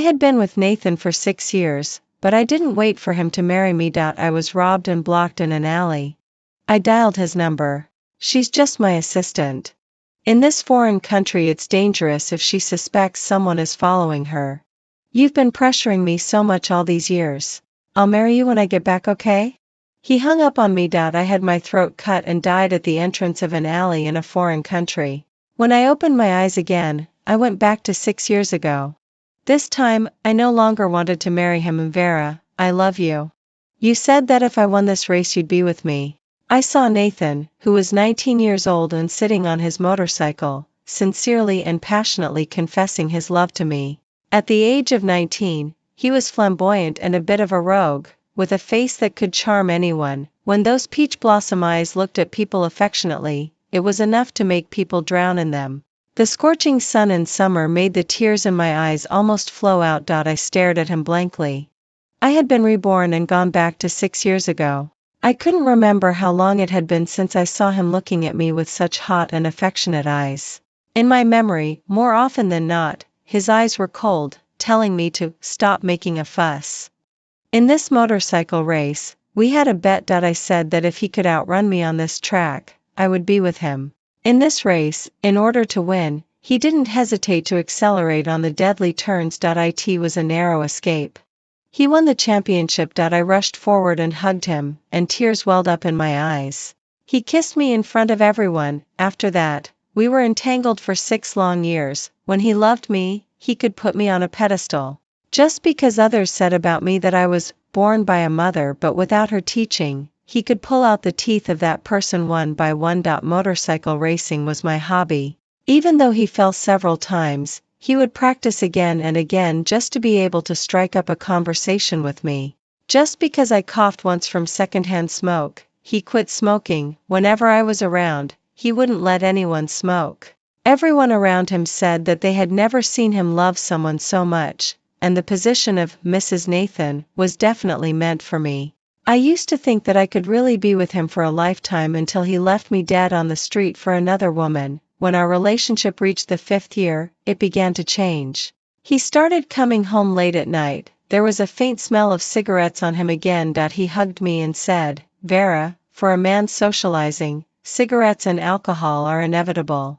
had been with Nathan for 6 years, but I didn't wait for him to marry me. I was robbed and blocked in an alley. I dialed his number. She's just my assistant. In this foreign country it's dangerous if she suspects someone is following her. You've been pressuring me so much all these years. I'll marry you when I get back, okay? He hung up on me. I had my throat cut and died at the entrance of an alley in a foreign country. When I opened my eyes again, I went back to 6 years ago. This time, I no longer wanted to marry him. And Vera, I love you. You said that if I won this race you'd be with me. I saw Nathan, who was 19 years old and sitting on his motorcycle, sincerely and passionately confessing his love to me. At the age of 19, he was flamboyant and a bit of a rogue, with a face that could charm anyone. When those peach blossom eyes looked at people affectionately, it was enough to make people drown in them. The scorching sun in summer made the tears in my eyes almost flow out. I stared at him blankly. I had been reborn and gone back to 6 years ago. I couldn't remember how long it had been since I saw him looking at me with such hot and affectionate eyes. In my memory, more often than not, his eyes were cold, telling me to stop making a fuss. In this motorcycle race, we had a bet. I said that if he could outrun me on this track, I would be with him. In this race, in order to win, he didn't hesitate to accelerate on the deadly turns. It was a narrow escape. He won the championship. I rushed forward and hugged him, and tears welled up in my eyes. He kissed me in front of everyone. After that, we were entangled for 6 long years. When he loved me, he could put me on a pedestal. Just because others said about me that I was born by a mother but without her teaching, he could pull out the teeth of that person one by one. Motorcycle racing was my hobby. Even though he fell several times, he would practice again and again just to be able to strike up a conversation with me. Just because I coughed once from secondhand smoke, he quit smoking. Whenever I was around, he wouldn't let anyone smoke. Everyone around him said that they had never seen him love someone so much, and the position of Mrs. Nathan was definitely meant for me. I used to think that I could really be with him for a lifetime until he left me dead on the street for another woman. When our relationship reached the 5th year, it began to change. He started coming home late at night. There was a faint smell of cigarettes on him again. He hugged me and said, "Vera, for a man socializing, cigarettes and alcohol are inevitable."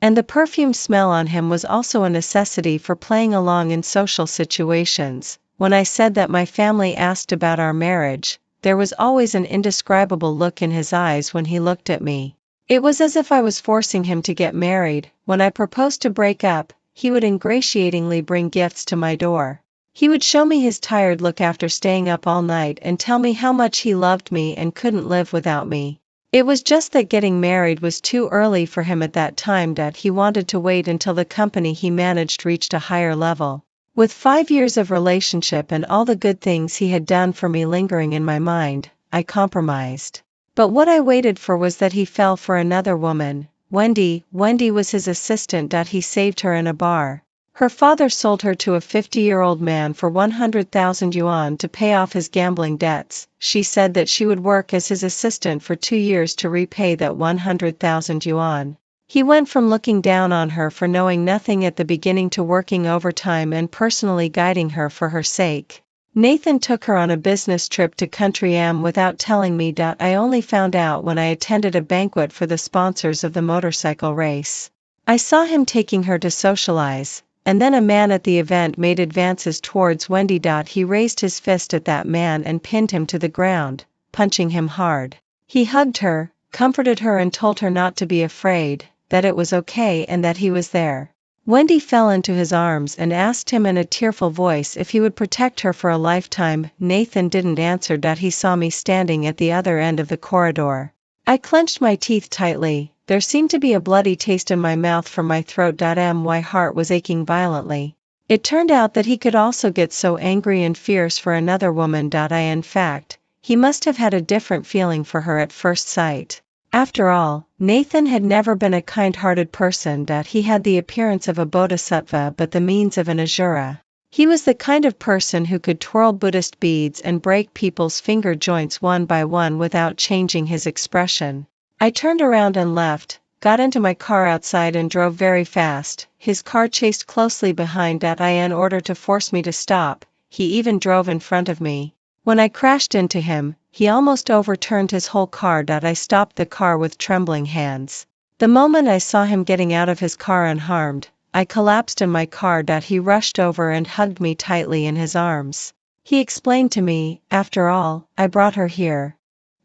And the perfume smell on him was also a necessity for playing along in social situations. When I said that my family asked about our marriage, there was always an indescribable look in his eyes when he looked at me. It was as if I was forcing him to get married. When I proposed to break up, he would ingratiatingly bring gifts to my door. He would show me his tired look after staying up all night and tell me how much he loved me and couldn't live without me. It was just that getting married was too early for him at that time. He wanted to wait until the company he managed reached a higher level. With 5 years of relationship and all the good things he had done for me lingering in my mind, I compromised. But what I waited for was that he fell for another woman, Wendy. Wendy was his assistant. He saved her in a bar. Her father sold her to a 50-year-old man for 100,000 yuan to pay off his gambling debts. She said that she would work as his assistant for 2 years to repay that 100,000 yuan. He went from looking down on her for knowing nothing at the beginning to working overtime and personally guiding her for her sake. Nathan took her on a business trip to Country Am without telling me. I only found out when I attended a banquet for the sponsors of the motorcycle race. I saw him taking her to socialize, and then a man at the event made advances towards Wendy. He raised his fist at that man and pinned him to the ground, punching him hard. He hugged her, comforted her and told her not to be afraid, that it was okay and that he was there. Wendy fell into his arms and asked him in a tearful voice if he would protect her for a lifetime. Nathan didn't answer. He saw me standing at the other end of the corridor. I clenched my teeth tightly. There seemed to be a bloody taste in my mouth from my throat. My heart was aching violently. It turned out that he could also get so angry and fierce for another woman. In fact, he must have had a different feeling for her at first sight. After all, Nathan had never been a kind-hearted person. He had the appearance of a bodhisattva but the means of an asura. He was the kind of person who could twirl Buddhist beads and break people's finger joints one by one without changing his expression. I turned around and left, got into my car outside and drove very fast. His car chased closely behind in order to force me to stop. He even drove in front of me. When I crashed into him, he almost overturned his whole car. I stopped the car with trembling hands. The moment I saw him getting out of his car unharmed, I collapsed in my car. He rushed over and hugged me tightly in his arms. He explained to me, after all, I brought her here.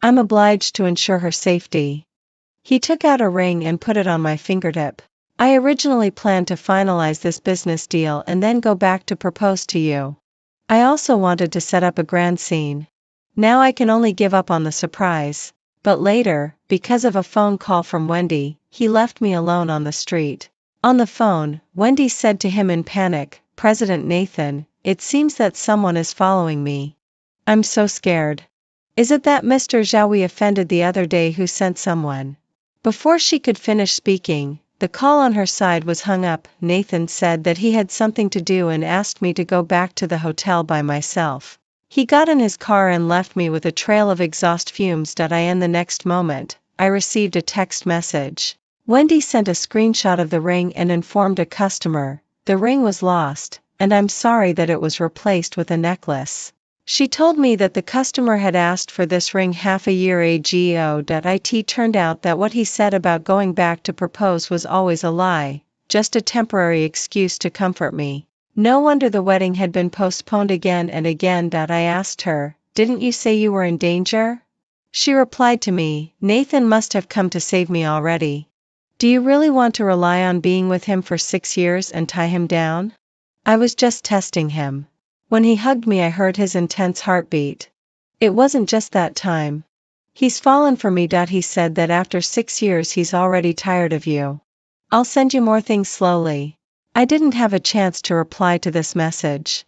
I'm obliged to ensure her safety. He took out a ring and put it on my fingertip. I originally planned to finalize this business deal and then go back to propose to you. I also wanted to set up a grand scene. Now I can only give up on the surprise. But later, because of a phone call from Wendy, he left me alone on the street. On the phone, Wendy said to him in panic, "President Nathan, it seems that someone is following me. I'm so scared. Is it that Mr. Zhao we offended the other day who sent someone?" Before she could finish speaking, the call on her side was hung up. Nathan said that he had something to do and asked me to go back to the hotel by myself. He got in his car and left me with a trail of exhaust fumes. In the next moment, I received a text message. Wendy sent a screenshot of the ring and informed a customer, the ring was lost, and I'm sorry that it was replaced with a necklace. She told me that the customer had asked for this ring half a year ago. It turned out that what he said about going back to propose was always a lie, just a temporary excuse to comfort me. No wonder the wedding had been postponed again and again. I asked her, "Didn't you say you were in danger?" She replied to me, "Nathan must have come to save me already. Do you really want to rely on being with him for 6 years and tie him down?" I was just testing him. When he hugged me I heard his intense heartbeat. It wasn't just that time. "He's fallen for me." He said that after 6 years he's already tired of you. "I'll send you more things slowly." I didn't have a chance to reply to this message.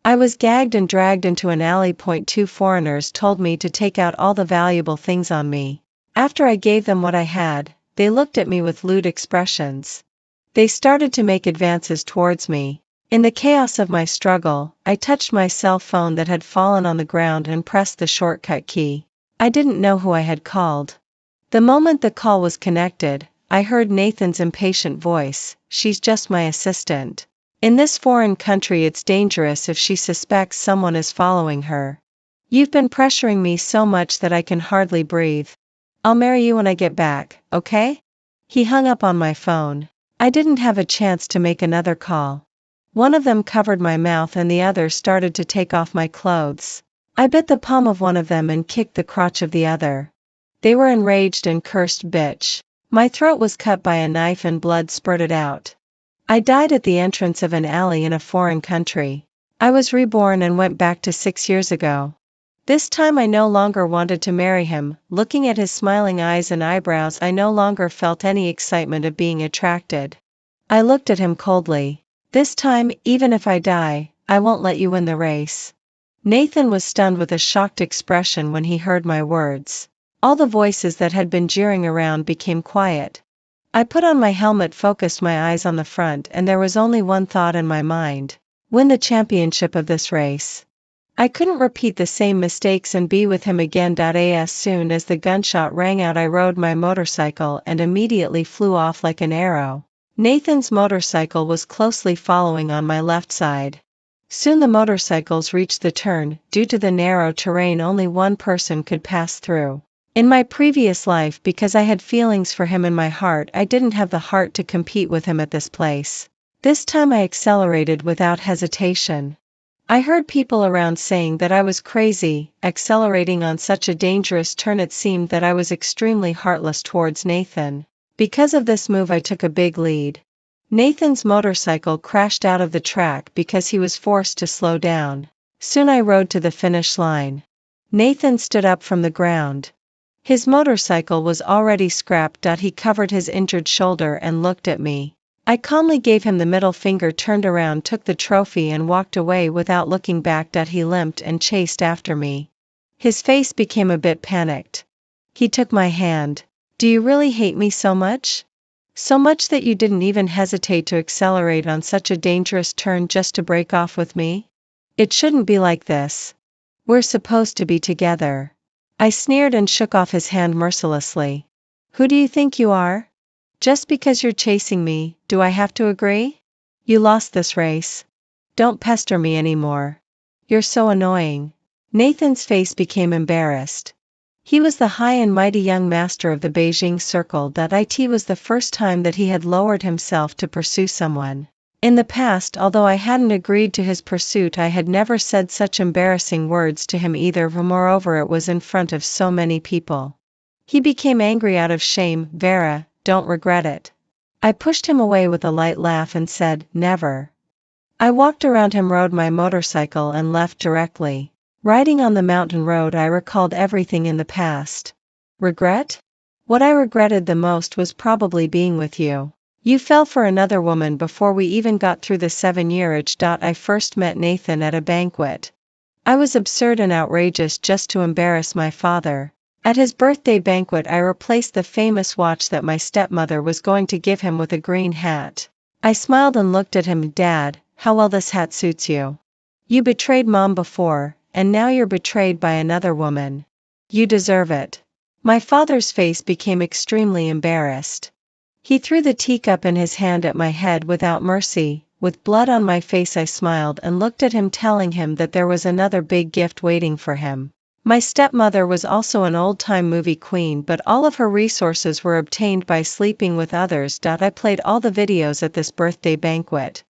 I was gagged and dragged into an alley. 2 foreigners told me to take out all the valuable things on me. After I gave them what I had, they looked at me with lewd expressions. They started to make advances towards me. In the chaos of my struggle, I touched my cell phone that had fallen on the ground and pressed the shortcut key. I didn't know who I had called. The moment the call was connected, I heard Nathan's impatient voice, "She's just my assistant. In this foreign country it's dangerous if she suspects someone is following her. You've been pressuring me so much that I can hardly breathe. I'll marry you when I get back, okay?" He hung up on my phone. I didn't have a chance to make another call. One of them covered my mouth and the other started to take off my clothes. I bit the palm of one of them and kicked the crotch of the other. They were enraged and cursed, "Bitch." My throat was cut by a knife and blood spurted out. I died at the entrance of an alley in a foreign country. I was reborn and went back to 6 years ago. This time I no longer wanted to marry him. Looking at his smiling eyes and eyebrows, I no longer felt any excitement of being attracted. I looked at him coldly. "This time, even if I die, I won't let you win the race." Nathan was stunned with a shocked expression when he heard my words. All the voices that had been jeering around became quiet. I put on my helmet, focused my eyes on the front, and there was only one thought in my mind: win the championship of this race. I couldn't repeat the same mistakes and be with him again. As soon as the gunshot rang out, I rode my motorcycle and immediately flew off like an arrow. Nathan's motorcycle was closely following on my left side. Soon the motorcycles reached the turn. Due to the narrow terrain, only one person could pass through. In my previous life, because I had feelings for him in my heart, I didn't have the heart to compete with him at this place. This time I accelerated without hesitation. I heard people around saying that I was crazy, accelerating on such a dangerous turn. It seemed that I was extremely heartless towards Nathan. Because of this move I took a big lead. Nathan's motorcycle crashed out of the track because he was forced to slow down. Soon I rode to the finish line. Nathan stood up from the ground. His motorcycle was already scrapped. He covered his injured shoulder and looked at me. I calmly gave him the middle finger, turned around, took the trophy and walked away without looking back. He limped and chased after me. His face became a bit panicked. He took my hand. "Do you really hate me so much? So much that you didn't even hesitate to accelerate on such a dangerous turn just to break off with me? It shouldn't be like this. We're supposed to be together." I sneered and shook off his hand mercilessly. "Who do you think you are? Just because you're chasing me, do I have to agree? You lost this race. Don't pester me anymore. You're so annoying. Nathan's face became embarrassed. He was the high and mighty young master of the Beijing circle. It was the first time that he had lowered himself to pursue someone. In the past, although I hadn't agreed to his pursuit, I had never said such embarrassing words to him either. Moreover, it was in front of so many people. He became angry out of shame. Vera, don't regret it. I pushed him away with a light laugh and said, never. I walked around him, rode my motorcycle and left directly. Riding on the mountain road, I recalled everything in the past. Regret? What I regretted the most was probably being with you. You fell for another woman before we even got through the 7-year. I first met Nathan at a banquet. I was absurd and outrageous just to embarrass my father. At his birthday banquet, I replaced the famous watch that my stepmother was going to give him with a green hat. I smiled and looked at him. Dad, how well this hat suits you. You betrayed Mom before, and now you're betrayed by another woman. You deserve it. My father's face became extremely embarrassed. He threw the teacup in his hand at my head without mercy. With blood on my face, I smiled and looked at him, telling him that there was another big gift waiting for him. My stepmother was also an old-time movie queen, but all of her resources were obtained by sleeping with others. I played all the videos at this birthday banquet.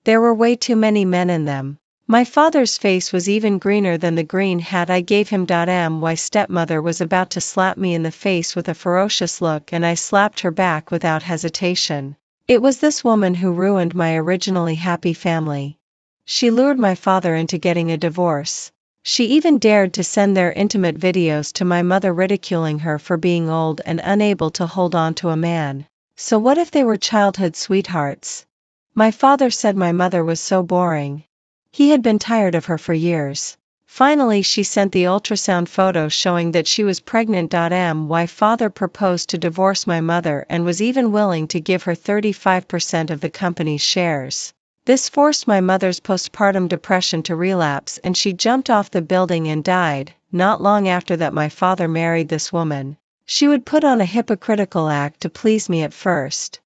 There were way too many men in them. My father's face was even greener than the green hat I gave him. My stepmother was about to slap me in the face with a ferocious look, and I slapped her back without hesitation. It was this woman who ruined my originally happy family. She lured my father into getting a divorce. She even dared to send their intimate videos to my mother, ridiculing her for being old and unable to hold on to a man. So what if they were childhood sweethearts? My father said my mother was so boring. He had been tired of her for years. Finally, she sent the ultrasound photo showing that she was pregnant. My father proposed to divorce my mother and was even willing to give her 35% of the company's shares. This forced my mother's postpartum depression to relapse, and she jumped off the building and died. Not long after that, my father married this woman. She would put on a hypocritical act to please me at first.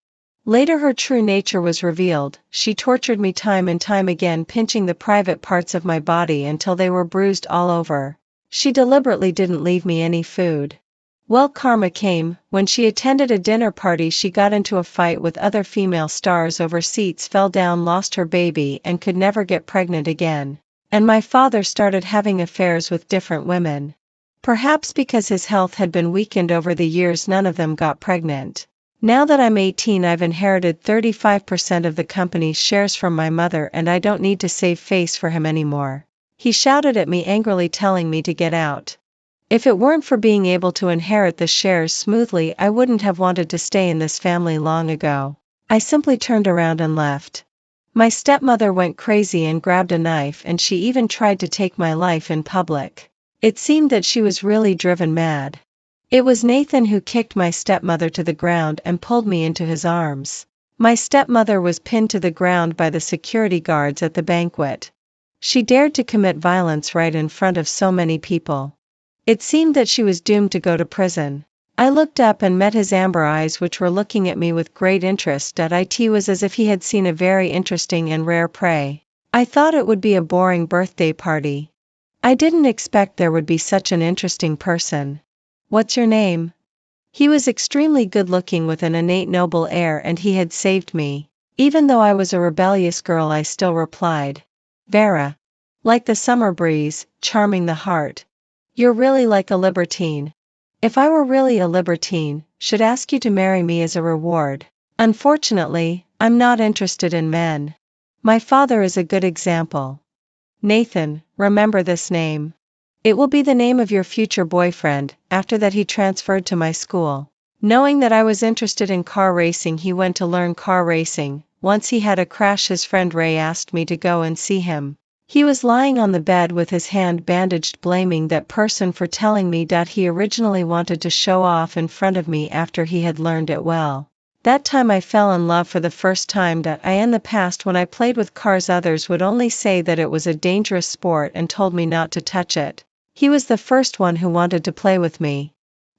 Later her true nature was revealed. She tortured me time and time again, pinching the private parts of my body until they were bruised all over. She deliberately didn't leave me any food. Well, karma came. When she attended a dinner party, she got into a fight with other female stars over seats, fell down, lost her baby, and could never get pregnant again. And my father started having affairs with different women. Perhaps because his health had been weakened over the years, none of them got pregnant. Now that I'm 18, I've inherited 35% of the company's shares from my mother, and I don't need to save face for him anymore. He shouted at me angrily, telling me to get out. If it weren't for being able to inherit the shares smoothly, I wouldn't have wanted to stay in this family long ago. I simply turned around and left. My stepmother went crazy and grabbed a knife, and she even tried to take my life in public. It seemed that she was really driven mad. It was Nathan who kicked my stepmother to the ground and pulled me into his arms. My stepmother was pinned to the ground by the security guards at the banquet. She dared to commit violence right in front of so many people. It seemed that she was doomed to go to prison. I looked up and met his amber eyes, which were looking at me with great interest. It was as if he had seen a very interesting and rare prey. I thought it would be a boring birthday party. I didn't expect there would be such an interesting person. What's your name? He was extremely good-looking with an innate noble air, and he had saved me. Even though I was a rebellious girl, I still replied. Vera. Like the summer breeze, charming the heart. You're really like a libertine. If I were really a libertine, should ask you to marry me as a reward. Unfortunately, I'm not interested in men. My father is a good example. Nathan, remember this name. It will be the name of your future boyfriend. After that, he transferred to my school. Knowing that I was interested in car racing, he went to learn car racing. Once he had a crash. His friend Ray asked me to go and see him. He was lying on the bed with his hand bandaged, blaming that person for telling me that he originally wanted to show off in front of me after he had learned it well. That time I fell in love for the first time. In the past, when I played with cars, others would only say that it was a dangerous sport and told me not to touch it. He was the first one who wanted to play with me.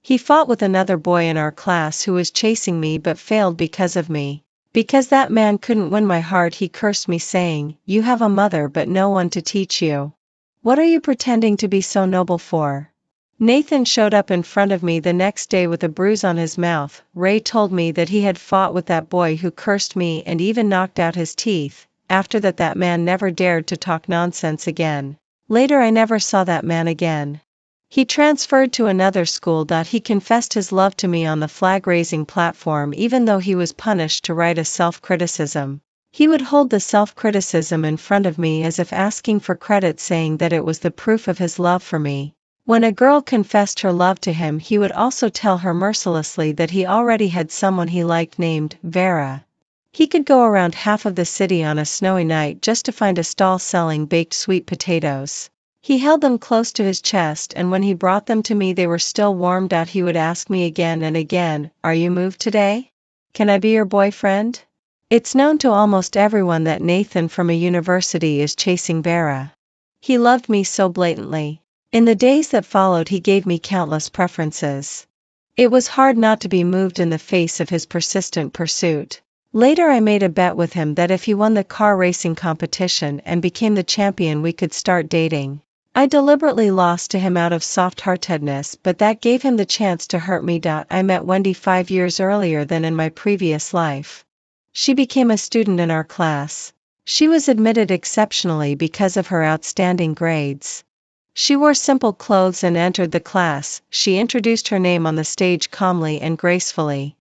He fought with another boy in our class who was chasing me but failed because of me. Because that man couldn't win my heart, he cursed me saying, "You have a mother but no one to teach you. What are you pretending to be so noble for?" Nathan showed up in front of me the next day with a bruise on his mouth. Ray told me that he had fought with that boy who cursed me and even knocked out his teeth. After that man never dared to talk nonsense again. Later I never saw that man again. He transferred to another school. He confessed his love to me on the flag-raising platform even though he was punished to write a self-criticism. He would hold the self-criticism in front of me as if asking for credit, saying that it was the proof of his love for me. When a girl confessed her love to him, he would also tell her mercilessly that he already had someone he liked named Vera. He could go around half of the city on a snowy night just to find a stall selling baked sweet potatoes. He held them close to his chest, and when he brought them to me they were still warm. He would ask me again and again, "Are you moved today? Can I be your boyfriend?" It's known to almost everyone that Nathan from a university is chasing Vera. He loved me so blatantly. In the days that followed he gave me countless preferences. It was hard not to be moved in the face of his persistent pursuit. Later I made a bet with him that if he won the car racing competition and became the champion we could start dating. I deliberately lost to him out of soft-heartedness, but that gave him the chance to hurt me. I met Wendy 5 years earlier than in my previous life. She became a student in our class. She was admitted exceptionally because of her outstanding grades. She wore simple clothes and entered the class. She introduced her name on the stage calmly and gracefully.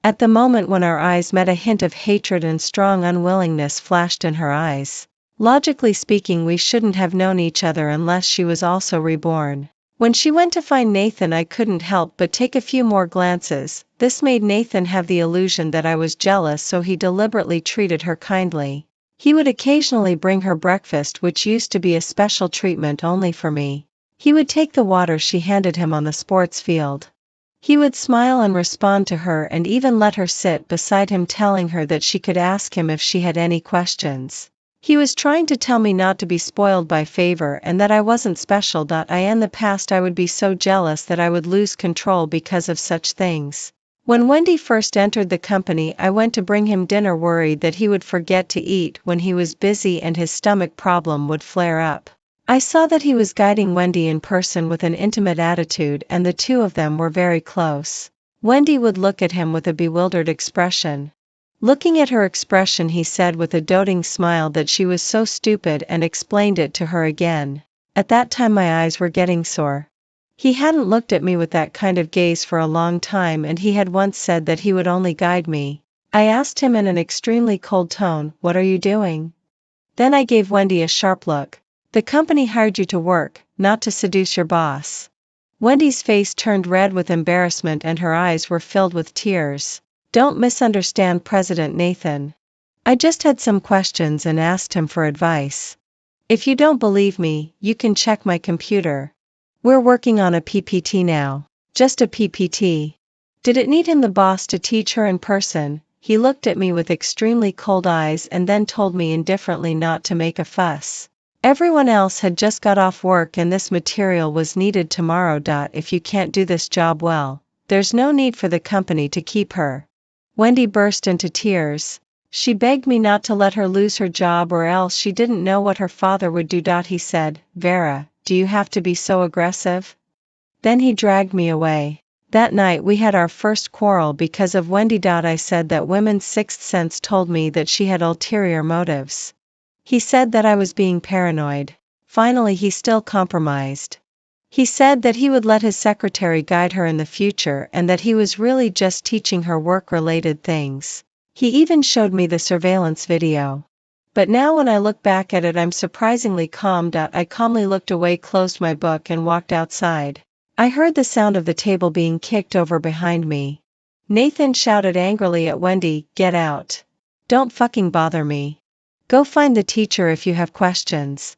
At the moment when our eyes met, a hint of hatred and strong unwillingness flashed in her eyes. Logically speaking, we shouldn't have known each other unless she was also reborn. When she went to find Nathan, I couldn't help but take a few more glances. This made Nathan have the illusion that I was jealous, so he deliberately treated her kindly. He would occasionally bring her breakfast, which used to be a special treatment only for me. He would take the water she handed him on the sports field. He would smile and respond to her and even let her sit beside him, telling her that she could ask him if she had any questions. He was trying to tell me not to be spoiled by favor and that I wasn't special. In the past I would be so jealous that I would lose control because of such things. When Wendy first entered the company, I went to bring him dinner, worried that he would forget to eat when he was busy and his stomach problem would flare up. I saw that he was guiding Wendy in person with an intimate attitude, and the two of them were very close. Wendy would look at him with a bewildered expression. Looking at her expression, he said with a doting smile that she was so stupid and explained it to her again. At that time my eyes were getting sore. He hadn't looked at me with that kind of gaze for a long time, and he had once said that he would only guide me. I asked him in an extremely cold tone, "What are you doing?" Then I gave Wendy a sharp look. "The company hired you to work, not to seduce your boss." Wendy's face turned red with embarrassment and her eyes were filled with tears. "Don't misunderstand President Nathan. I just had some questions and asked him for advice. If you don't believe me, you can check my computer. We're working on a PPT now." "Just a PPT. Did it need him, the boss, to teach her in person?" He looked at me with extremely cold eyes and then told me indifferently not to make a fuss. Everyone else had just got off work and this material was needed tomorrow. If you can't do this job well, there's no need for the company to keep her. Wendy burst into tears. She begged me not to let her lose her job or else she didn't know what her father would do. He said, "Vera, do you have to be so aggressive?" Then he dragged me away. That night we had our first quarrel because of Wendy. I said that women's sixth sense told me that she had ulterior motives. He said that I was being paranoid. Finally he still compromised. He said that he would let his secretary guide her in the future and that he was really just teaching her work-related things. He even showed me the surveillance video. But now when I look back at it, I'm surprisingly calm. I calmly looked away, closed my book and walked outside. I heard the sound of the table being kicked over behind me. Nathan shouted angrily at Wendy, "Get out. Don't fucking bother me. Go find the teacher if you have questions.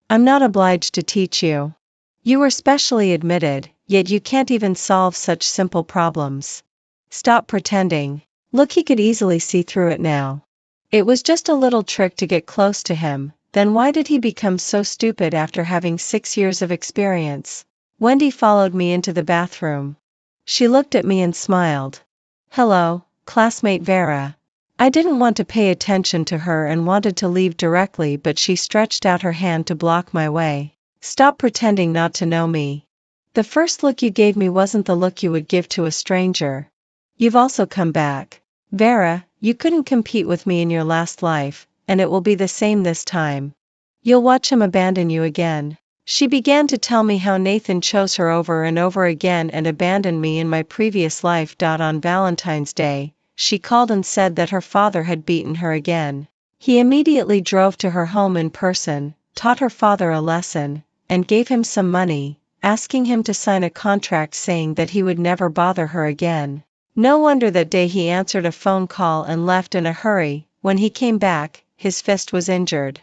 I'm not obliged to teach you. You were specially admitted, yet you can't even solve such simple problems. Stop pretending." Look, he could easily see through it now. It was just a little trick to get close to him. Then why did he become so stupid after having 6 years of experience? Wendy followed me into the bathroom. She looked at me and smiled. Hello, classmate Vera. I didn't want to pay attention to her and wanted to leave directly, but she stretched out her hand to block my way. Stop pretending not to know me. The first look you gave me wasn't the look you would give to a stranger. You've also come back. Vera, you couldn't compete with me in your last life, and it will be the same this time. You'll watch him abandon you again. She began to tell me how Nathan chose her over and over again and abandoned me in my previous life. On Valentine's Day, she called and said that her father had beaten her again. He immediately drove to her home in person, taught her father a lesson, and gave him some money, asking him to sign a contract saying that he would never bother her again. No wonder that day he answered a phone call and left in a hurry. When he came back, his fist was injured.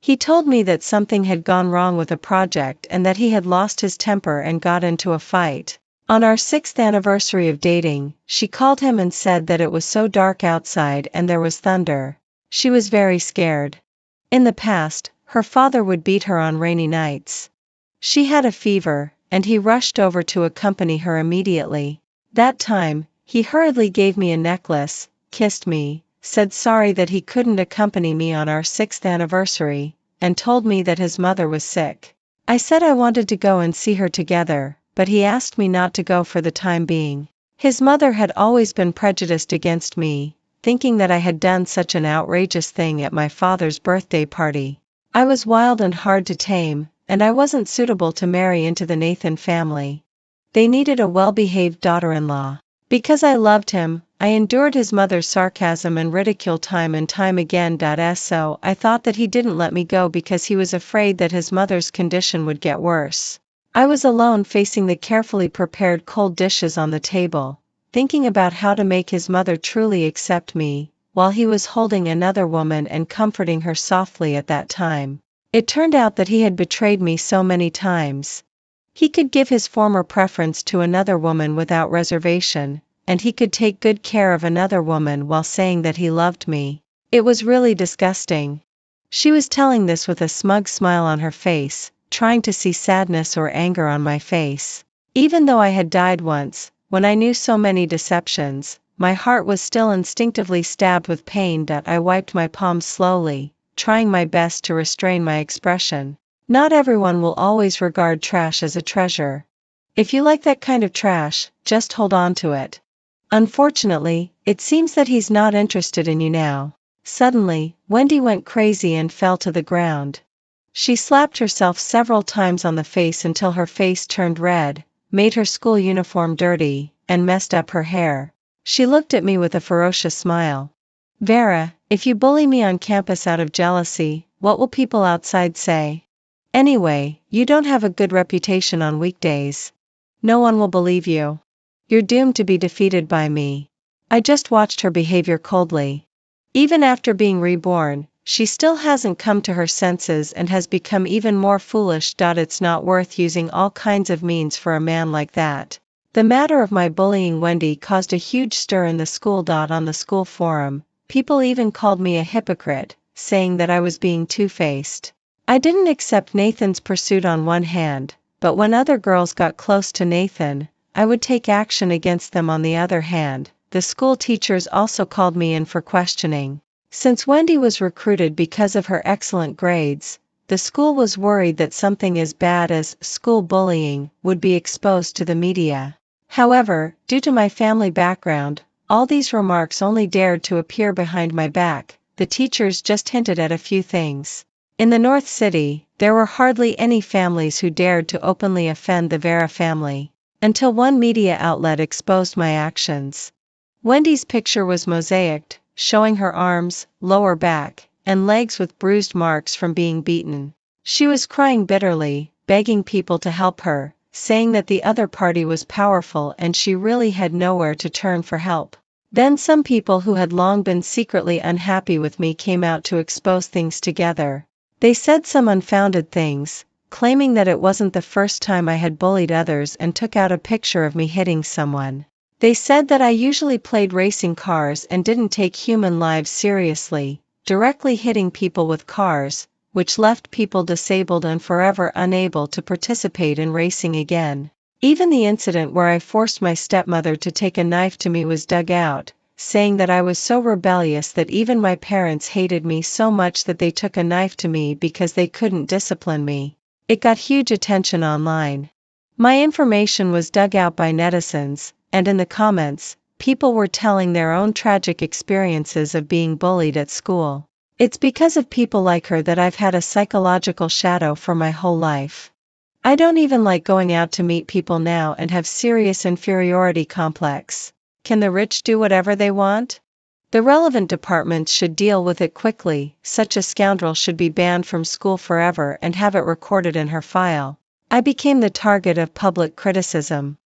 He told me that something had gone wrong with a project and that he had lost his temper and got into a fight. On our 6th anniversary of dating, she called him and said that it was so dark outside and there was thunder. She was very scared. In the past, her father would beat her on rainy nights. She had a fever, and he rushed over to accompany her immediately. That time, he hurriedly gave me a necklace, kissed me, said sorry that he couldn't accompany me on our 6th anniversary, and told me that his mother was sick. I said I wanted to go and see her together, but he asked me not to go for the time being. His mother had always been prejudiced against me, thinking that I had done such an outrageous thing at my father's birthday party. I was wild and hard to tame, and I wasn't suitable to marry into the Nathan family. They needed a well-behaved daughter-in-law. Because I loved him, I endured his mother's sarcasm and ridicule time and time again. So I thought that he didn't let me go because he was afraid that his mother's condition would get worse. I was alone facing the carefully prepared cold dishes on the table, thinking about how to make his mother truly accept me, while he was holding another woman and comforting her softly at that time. It turned out that he had betrayed me so many times. He could give his former preference to another woman without reservation, and he could take good care of another woman while saying that he loved me. It was really disgusting. She was telling this with a smug smile on her face, trying to see sadness or anger on my face. Even though I had died once, when I knew so many deceptions, my heart was still instinctively stabbed with pain. I wiped my palms slowly, trying my best to restrain my expression. Not everyone will always regard trash as a treasure. If you like that kind of trash, just hold on to it. Unfortunately, it seems that he's not interested in you now. Suddenly, Wendy went crazy and fell to the ground. She slapped herself several times on the face until her face turned red, made her school uniform dirty, and messed up her hair. She looked at me with a ferocious smile. Vera, if you bully me on campus out of jealousy, what will people outside say? Anyway, you don't have a good reputation on weekdays. No one will believe you. You're doomed to be defeated by me. I just watched her behavior coldly. Even after being reborn, she still hasn't come to her senses and has become even more foolish. It's not worth using all kinds of means for a man like that. The matter of my bullying Wendy caused a huge stir in the school. On the school forum, people even called me a hypocrite, saying that I was being two-faced. I didn't accept Nathan's pursuit on one hand, but when other girls got close to Nathan, I would take action against them on the other hand. The school teachers also called me in for questioning. Since Wendy was recruited because of her excellent grades, the school was worried that something as bad as school bullying would be exposed to the media. However, due to my family background, all these remarks only dared to appear behind my back. The teachers just hinted at a few things. In the North City, there were hardly any families who dared to openly offend the Vera family, until one media outlet exposed my actions. Wendy's picture was mosaicked, showing her arms, lower back, and legs with bruised marks from being beaten. She was crying bitterly, begging people to help her, saying that the other party was powerful and she really had nowhere to turn for help. Then some people who had long been secretly unhappy with me came out to expose things together. They said some unfounded things, claiming that it wasn't the first time I had bullied others and took out a picture of me hitting someone. They said that I usually played racing cars and didn't take human lives seriously, directly hitting people with cars, which left people disabled and forever unable to participate in racing again. Even the incident where I forced my stepmother to take a knife to me was dug out, saying that I was so rebellious that even my parents hated me so much that they took a knife to me because they couldn't discipline me. It got huge attention online. My information was dug out by netizens, and in the comments, people were telling their own tragic experiences of being bullied at school. It's because of people like her that I've had a psychological shadow for my whole life. I don't even like going out to meet people now and have serious inferiority complex. Can the rich do whatever they want? The relevant departments should deal with it quickly. Such a scoundrel should be banned from school forever and have it recorded in her file. I became the target of public criticism.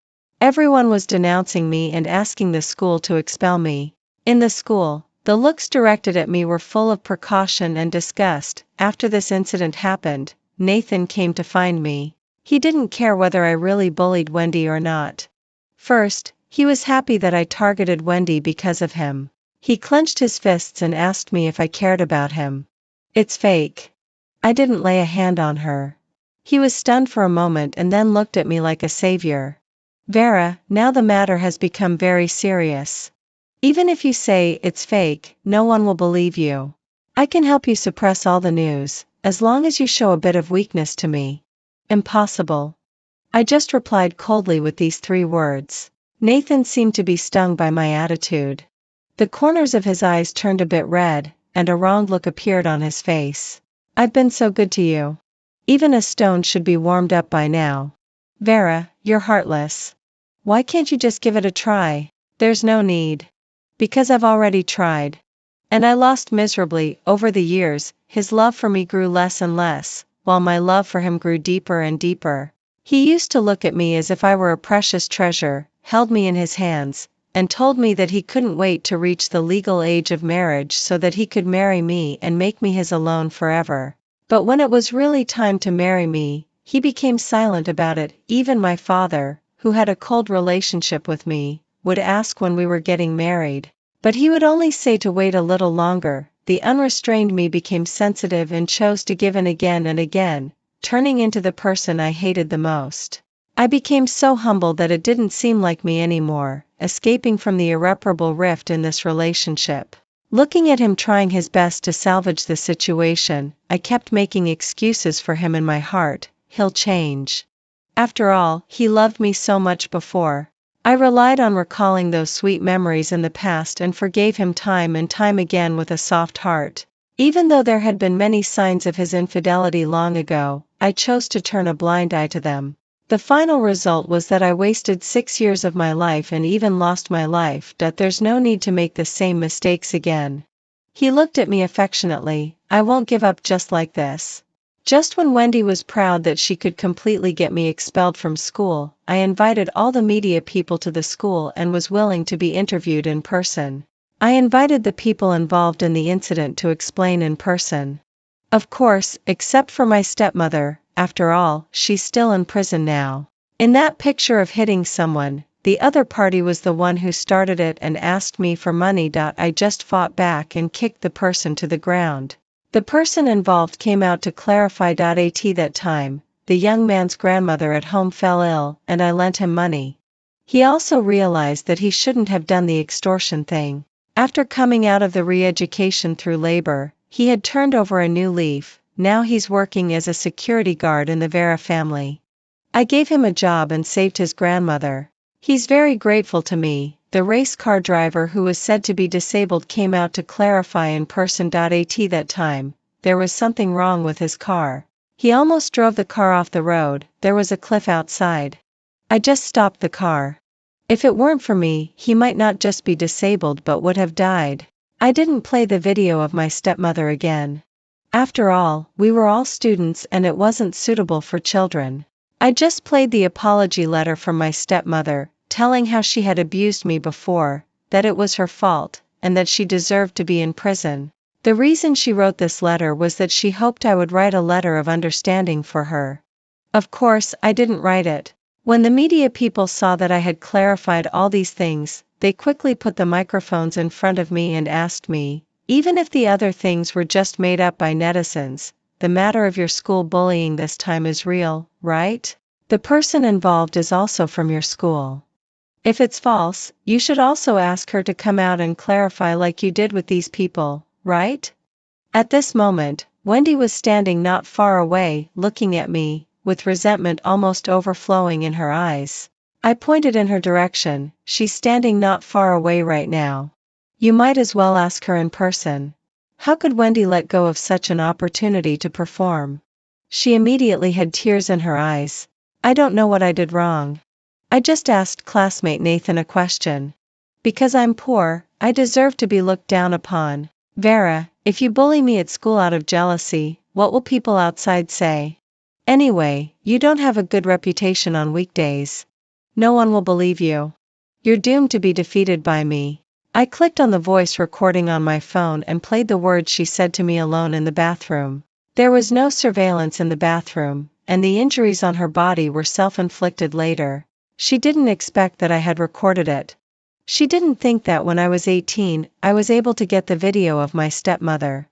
Everyone was denouncing me and asking the school to expel me. In the school, the looks directed at me were full of precaution and disgust. After this incident happened, Nathan came to find me. He didn't care whether I really bullied Wendy or not. First, he was happy that I targeted Wendy because of him. He clenched his fists and asked me if I cared about him. It's fake. I didn't lay a hand on her. He was stunned for a moment and then looked at me like a savior. Vera, now the matter has become very serious. Even if you say it's fake, no one will believe you. I can help you suppress all the news, as long as you show a bit of weakness to me. Impossible. I just replied coldly with these 3 words. Nathan seemed to be stung by my attitude. The corners of his eyes turned a bit red, and a wrong look appeared on his face. I've been so good to you. Even a stone should be warmed up by now. Vera, you're heartless. Why can't you just give it a try? There's no need. Because I've already tried. And I lost miserably. Over the years, his love for me grew less and less, while my love for him grew deeper and deeper. He used to look at me as if I were a precious treasure, held me in his hands, and told me that he couldn't wait to reach the legal age of marriage so that he could marry me and make me his alone forever. But when it was really time to marry me, he became silent about it. Even my father, who had a cold relationship with me, would ask when we were getting married. But he would only say to wait a little longer. The unrestrained me became sensitive and chose to give in again and again, turning into the person I hated the most. I became so humble that it didn't seem like me anymore, escaping from the irreparable rift in this relationship. Looking at him trying his best to salvage the situation, I kept making excuses for him in my heart. He'll change. After all, he loved me so much before. I relied on recalling those sweet memories in the past and forgave him time and time again with a soft heart. Even though there had been many signs of his infidelity long ago, I chose to turn a blind eye to them. The final result was that I wasted 6 years of my life and even lost my life. There's no need to make the same mistakes again. He looked at me affectionately. I won't give up just like this. Just when Wendy was proud that she could completely get me expelled from school, I invited all the media people to the school and was willing to be interviewed in person. I invited the people involved in the incident to explain in person. Of course, except for my stepmother. After all, she's still in prison now. In that picture of hitting someone, the other party was the one who started it and asked me for money. I just fought back and kicked the person to the ground. The person involved came out to clarify. At that time, the young man's grandmother at home fell ill, and I lent him money. He also realized that he shouldn't have done the extortion thing. After coming out of the re-education through labor, he had turned over a new leaf. Now he's working as a security guard in the Vera family. I gave him a job and saved his grandmother. He's very grateful to me. The race car driver who was said to be disabled came out to clarify in person. At that time, there was something wrong with his car. He almost drove the car off the road. There was a cliff outside. I just stopped the car. If it weren't for me, he might not just be disabled but would have died. I didn't play the video of my stepmother again. After all, we were all students and it wasn't suitable for children. I just played the apology letter from my stepmother, telling how she had abused me before, that it was her fault, and that she deserved to be in prison. The reason she wrote this letter was that she hoped I would write a letter of understanding for her. Of course, I didn't write it. When the media people saw that I had clarified all these things, they quickly put the microphones in front of me and asked me, even if the other things were just made up by netizens, the matter of your school bullying this time is real, right? The person involved is also from your school. If it's false, you should also ask her to come out and clarify like you did with these people, right? At this moment, Wendy was standing not far away, looking at me, with resentment almost overflowing in her eyes. I pointed in her direction. She's standing not far away right now. You might as well ask her in person. How could Wendy let go of such an opportunity to perform? She immediately had tears in her eyes. I don't know what I did wrong. I just asked classmate Nathan a question. Because I'm poor, I deserve to be looked down upon. Vera, if you bully me at school out of jealousy, what will people outside say? Anyway, you don't have a good reputation on weekdays. No one will believe you. You're doomed to be defeated by me. I clicked on the voice recording on my phone and played the words she said to me alone in the bathroom. There was no surveillance in the bathroom, and the injuries on her body were self-inflicted later. She didn't expect that I had recorded it. She didn't think that when I was 18, I was able to get the video of my stepmother.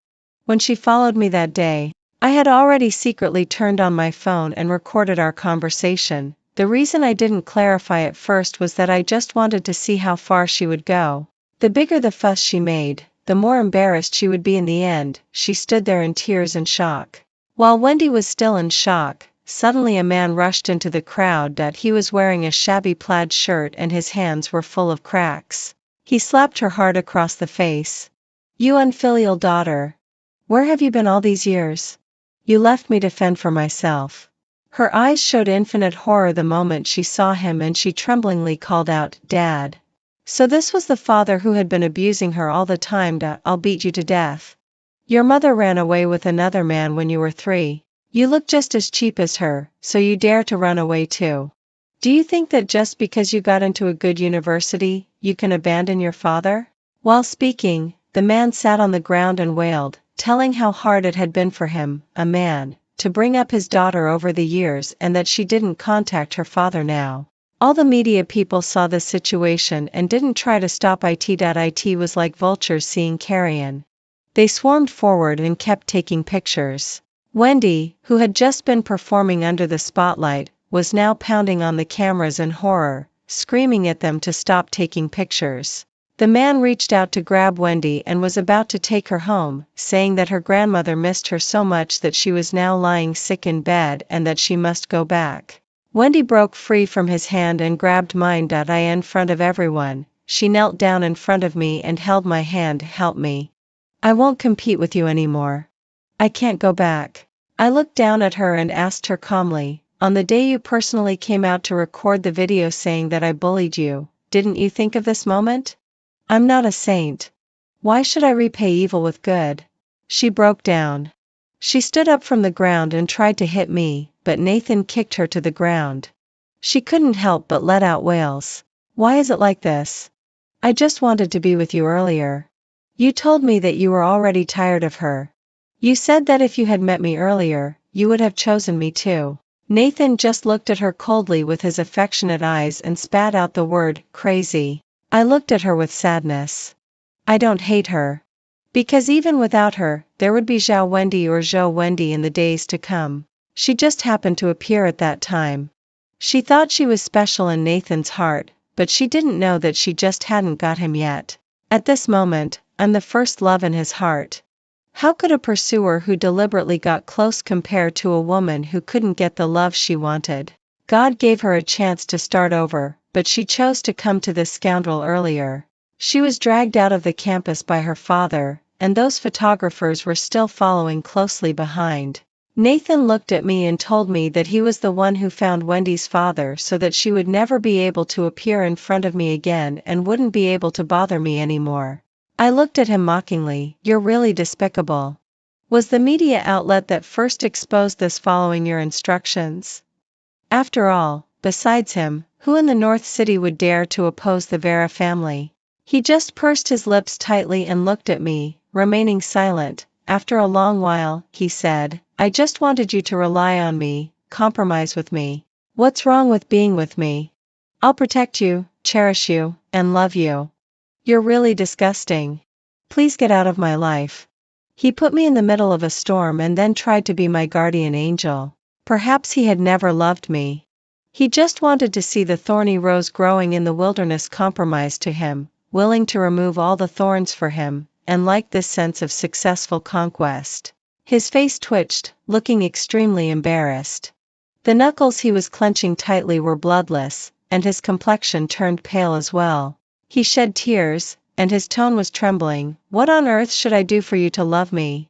When she followed me that day, I had already secretly turned on my phone and recorded our conversation. The reason I didn't clarify at first was that I just wanted to see how far she would go. The bigger the fuss she made, the more embarrassed she would be in the end. She stood there in tears and shock. While Wendy was still in shock, suddenly a man rushed into the crowd. He was wearing a shabby plaid shirt and his hands were full of cracks. He slapped her hard across the face. You unfilial daughter. Where have you been all these years? You left me to fend for myself. Her eyes showed infinite horror the moment she saw him and she tremblingly called out, Dad. So this was the father who had been abusing her all the time. I'll beat you to death. Your mother ran away with another man when you were 3. You look just as cheap as her, so you dare to run away too. Do you think that just because you got into a good university, you can abandon your father? While speaking, the man sat on the ground and wailed, telling how hard it had been for him, a man, to bring up his daughter over the years and that she didn't contact her father now. All the media people saw this situation and didn't try to stop it. It was like vultures seeing carrion. They swarmed forward and kept taking pictures. Wendy, who had just been performing under the spotlight, was now pounding on the cameras in horror, screaming at them to stop taking pictures. The man reached out to grab Wendy and was about to take her home, saying that her grandmother missed her so much that she was now lying sick in bed and that she must go back. Wendy broke free from his hand and grabbed mine. In front of everyone, she knelt down in front of me and held my hand. Help me. I won't compete with you anymore. I can't go back. I looked down at her and asked her calmly, on the day you personally came out to record the video saying that I bullied you, didn't you think of this moment? I'm not a saint. Why should I repay evil with good? She broke down. She stood up from the ground and tried to hit me, but Nathan kicked her to the ground. She couldn't help but let out wails. Why is it like this? I just wanted to be with you earlier. You told me that you were already tired of her. You said that if you had met me earlier, you would have chosen me too. Nathan just looked at her coldly with his affectionate eyes and spat out the word, crazy. I looked at her with sadness. I don't hate her. Because even without her, there would be Zhao Wendy or Zhou Wendy in the days to come. She just happened to appear at that time. She thought she was special in Nathan's heart, but she didn't know that she just hadn't got him yet. At this moment, I'm the first love in his heart. How could a pursuer who deliberately got close compare to a woman who couldn't get the love she wanted? God gave her a chance to start over, but she chose to come to this scoundrel earlier. She was dragged out of the campus by her father, and those photographers were still following closely behind. Nathan looked at me and told me that he was the one who found Wendy's father so that she would never be able to appear in front of me again and wouldn't be able to bother me anymore. I looked at him mockingly. You're really despicable. Was the media outlet that first exposed this following your instructions? After all, besides him, who in the North City would dare to oppose the Vera family? He just pursed his lips tightly and looked at me, remaining silent. After a long while, he said, I just wanted you to rely on me, compromise with me. What's wrong with being with me? I'll protect you, cherish you, and love you. You're really disgusting. Please get out of my life. He put me in the middle of a storm and then tried to be my guardian angel. Perhaps he had never loved me. He just wanted to see the thorny rose growing in the wilderness compromised to him, willing to remove all the thorns for him, and liked this sense of successful conquest. His face twitched, looking extremely embarrassed. The knuckles he was clenching tightly were bloodless, and his complexion turned pale as well. He shed tears, and his tone was trembling. "What on earth should I do for you to love me?"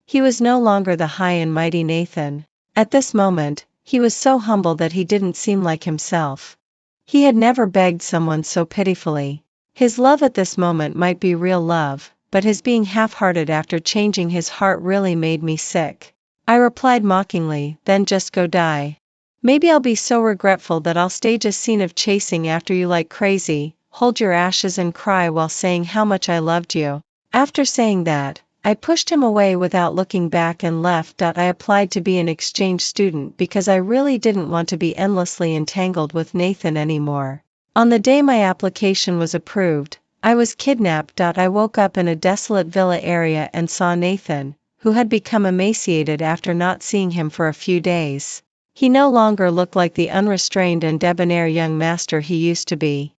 He was no longer the high and mighty Nathan. At this moment, he was so humble that he didn't seem like himself. He had never begged someone so pitifully. His love at this moment might be real love, but his being half-hearted after changing his heart really made me sick. I replied mockingly, "Then just go die. Maybe I'll be so regretful that I'll stage a scene of chasing after you like crazy, hold your ashes and cry while saying how much I loved you." After saying that, I pushed him away without looking back and left. I applied to be an exchange student because I really didn't want to be endlessly entangled with Nathan anymore. On the day my application was approved, I was kidnapped. I woke up in a desolate villa area and saw Nathan, who had become emaciated after not seeing him for a few days. He no longer looked like the unrestrained and debonair young master he used to be.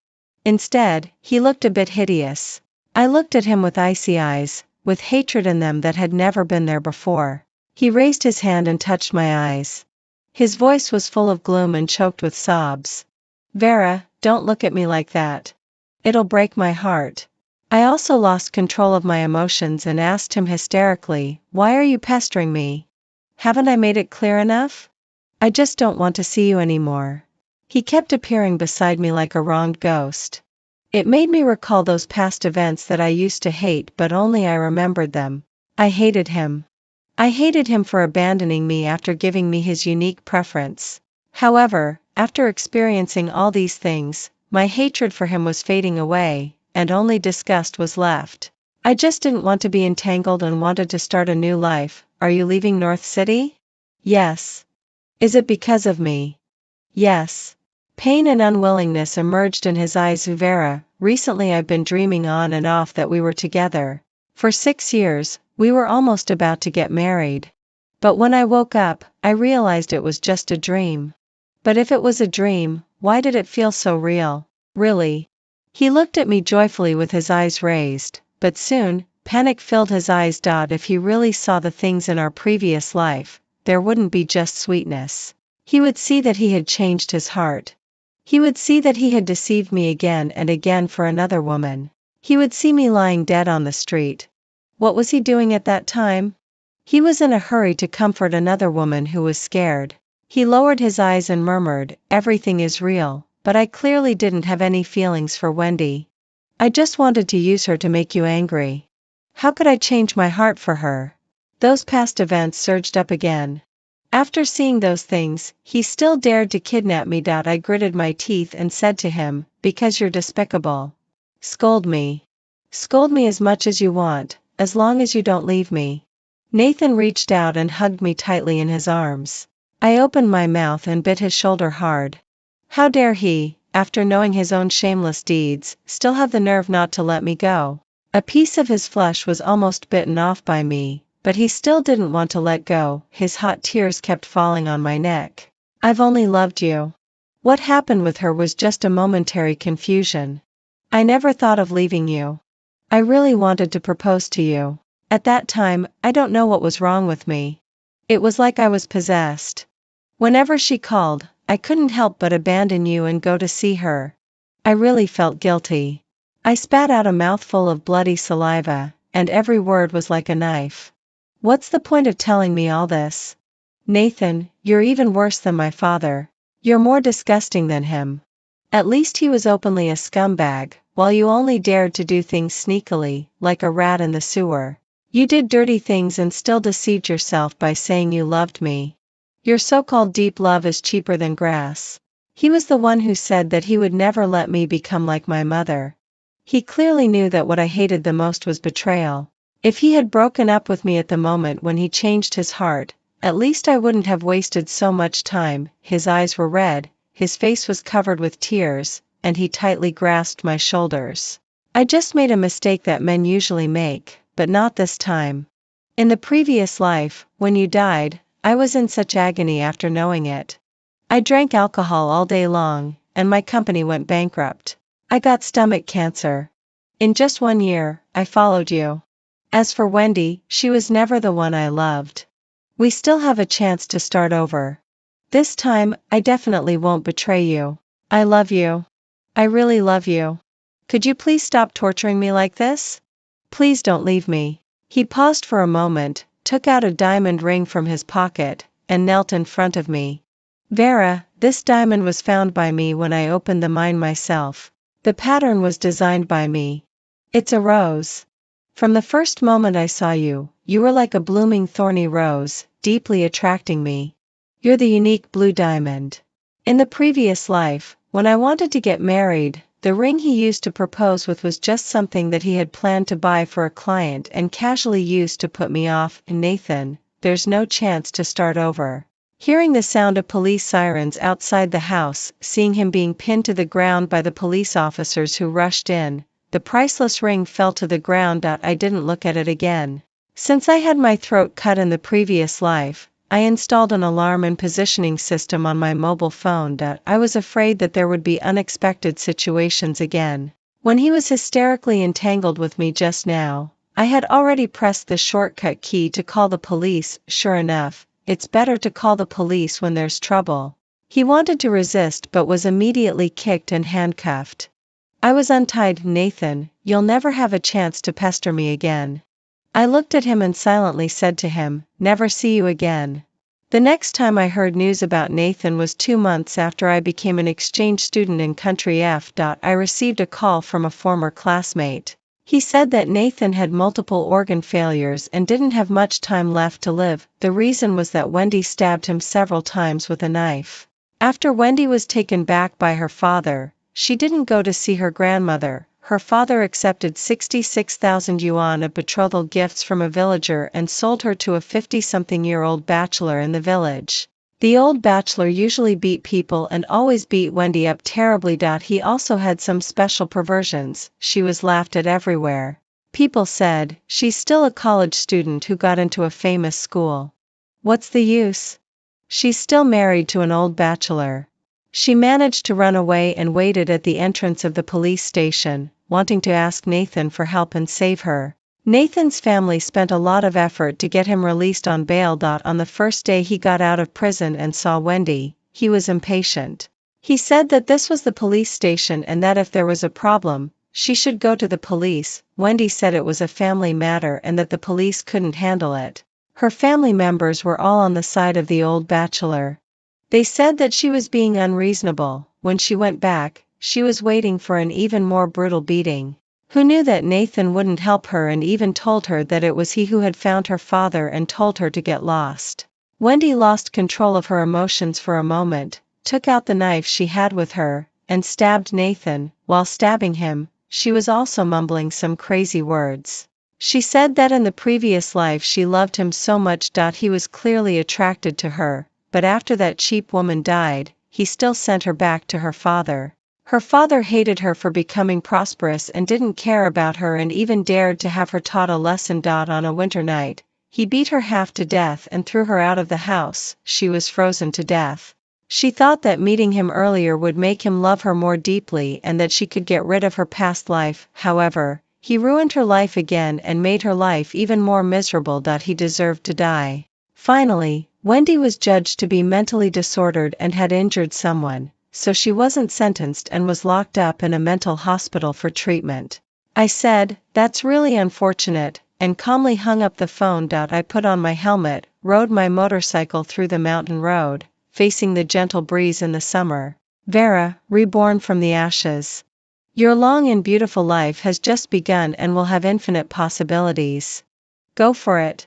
Instead, he looked a bit hideous. I looked at him with icy eyes, with hatred in them that had never been there before. He raised his hand and touched my eyes. His voice was full of gloom and choked with sobs. "Vera, don't look at me like that. It'll break my heart." I also lost control of my emotions and asked him hysterically, "Why are you pestering me? Haven't I made it clear enough? I just don't want to see you anymore." He kept appearing beside me like a wronged ghost. It made me recall those past events that I used to hate, but only I remembered them. I hated him. I hated him for abandoning me after giving me his unique preference. However, after experiencing all these things, my hatred for him was fading away, and only disgust was left. I just didn't want to be entangled and wanted to start a new life. "Are you leaving North City?" "Yes." "Is it because of me?" "Yes." Pain and unwillingness emerged in his eyes. "Vera, recently I've been dreaming on and off that we were together. For 6 years, we were almost about to get married. But when I woke up, I realized it was just a dream." "But if it was a dream, why did it feel so real?" "Really?" He looked at me joyfully with his eyes raised, but soon, panic filled his eyes. "If he really saw the things in our previous life, there wouldn't be just sweetness. He would see that he had changed his heart. He would see that he had deceived me again and again for another woman. He would see me lying dead on the street." What was he doing at that time? He was in a hurry to comfort another woman who was scared. He lowered his eyes and murmured, "Everything is real," but I clearly didn't have any feelings for Wendy. I just wanted to use her to make you angry. How could I change my heart for her? Those past events surged up again. After seeing those things, he still dared to kidnap me. I gritted my teeth and said to him, "Because you're despicable. Scold me. Scold me as much as you want, as long as you don't leave me." Nathan reached out and hugged me tightly in his arms. I opened my mouth and bit his shoulder hard. How dare he, after knowing his own shameless deeds, still have the nerve not to let me go? A piece of his flesh was almost bitten off by me, but he still didn't want to let go. His hot tears kept falling on my neck. "I've only loved you. What happened with her was just a momentary confusion. I never thought of leaving you. I really wanted to propose to you. At that time, I don't know what was wrong with me. It was like I was possessed. Whenever she called, I couldn't help but abandon you and go to see her. I really felt guilty." I spat out a mouthful of bloody saliva, and every word was like a knife. "What's the point of telling me all this? Nathan, you're even worse than my father. You're more disgusting than him. At least he was openly a scumbag, while you only dared to do things sneakily, like a rat in the sewer. You did dirty things and still deceived yourself by saying you loved me. Your so-called deep love is cheaper than grass." He was the one who said that he would never let me become like my mother. He clearly knew that what I hated the most was betrayal. If he had broken up with me at the moment when he changed his heart, at least I wouldn't have wasted so much time. His eyes were red, his face was covered with tears, and he tightly grasped my shoulders. "I just made a mistake that men usually make, but not this time. In the previous life, when you died, I was in such agony after knowing it. I drank alcohol all day long, and my company went bankrupt. I got stomach cancer. In just 1 year, I followed you. As for Wendy, she was never the one I loved. We still have a chance to start over. This time, I definitely won't betray you. I love you. I really love you. Could you please stop torturing me like this? Please don't leave me. He paused for a moment, took out a diamond ring from his pocket, and knelt in front of me. Vera, this diamond was found by me when I opened the mine myself. The pattern was designed by me. It's a rose. From the first moment I saw you, you were like a blooming thorny rose, deeply attracting me. You're the unique blue diamond. In the previous life, when I wanted to get married, the ring he used to propose with was just something that he had planned to buy for a client and casually used to put me off. Nathan, there's no chance to start over. Hearing the sound of police sirens outside the house, seeing him being pinned to the ground by the police officers who rushed in, the priceless ring fell to the ground. I didn't look at it again. Since I had my throat cut in the previous life, I installed an alarm and positioning system on my mobile phone. I was afraid that there would be unexpected situations again. When he was hysterically entangled with me just now, I had already pressed the shortcut key to call the police. Sure enough, it's better to call the police when there's trouble. He wanted to resist but was immediately kicked and handcuffed. I was untied. Nathan, you'll never have a chance to pester me again. I looked at him and silently said to him, never see you again. The next time I heard news about Nathan was 2 months after I became an exchange student in Country F. I received a call from a former classmate. He said that Nathan had multiple organ failures and didn't have much time left to live. The reason was that Wendy stabbed him several times with a knife. After Wendy was taken back by her father, she didn't go to see her grandmother. Her father accepted 66,000 yuan of betrothal gifts from a villager and sold her to a 50-something-year-old bachelor in the village. The old bachelor usually beat people and always beat Wendy up terribly. He also had some special perversions. She was laughed at everywhere. People said, she's still a college student who got into a famous school. What's the use? She's still married to an old bachelor. She managed to run away and waited at the entrance of the police station, wanting to ask Nathan for help and save her. Nathan's family spent a lot of effort to get him released on bail. On the first day he got out of prison and saw Wendy, he was impatient. He said that this was the police station and that if there was a problem, she should go to the police. Wendy said it was a family matter and that the police couldn't handle it. Her family members were all on the side of the old bachelor. They said that she was being unreasonable. When she went back, she was waiting for an even more brutal beating. Who knew that Nathan wouldn't help her and even told her that it was he who had found her father and told her to get lost. Wendy lost control of her emotions for a moment, took out the knife she had with her, and stabbed Nathan. While stabbing him, she was also mumbling some crazy words. She said that in the previous life she loved him so much. He was clearly attracted to her. But after that cheap woman died, he still sent her back to her father. Her father hated her for becoming prosperous and didn't care about her and even dared to have her taught a lesson. On a winter night, he beat her half to death and threw her out of the house. She was frozen to death. She thought that meeting him earlier would make him love her more deeply and that she could get rid of her past life. However, he ruined her life again and made her life even more miserable. He deserved to die. Finally, Wendy was judged to be mentally disordered and had injured someone, so she wasn't sentenced and was locked up in a mental hospital for treatment. I said, that's really unfortunate, and calmly hung up the phone. I put on my helmet, rode my motorcycle through the mountain road, facing the gentle breeze in the summer. Vera, reborn from the ashes. Your long and beautiful life has just begun and will have infinite possibilities. Go for it.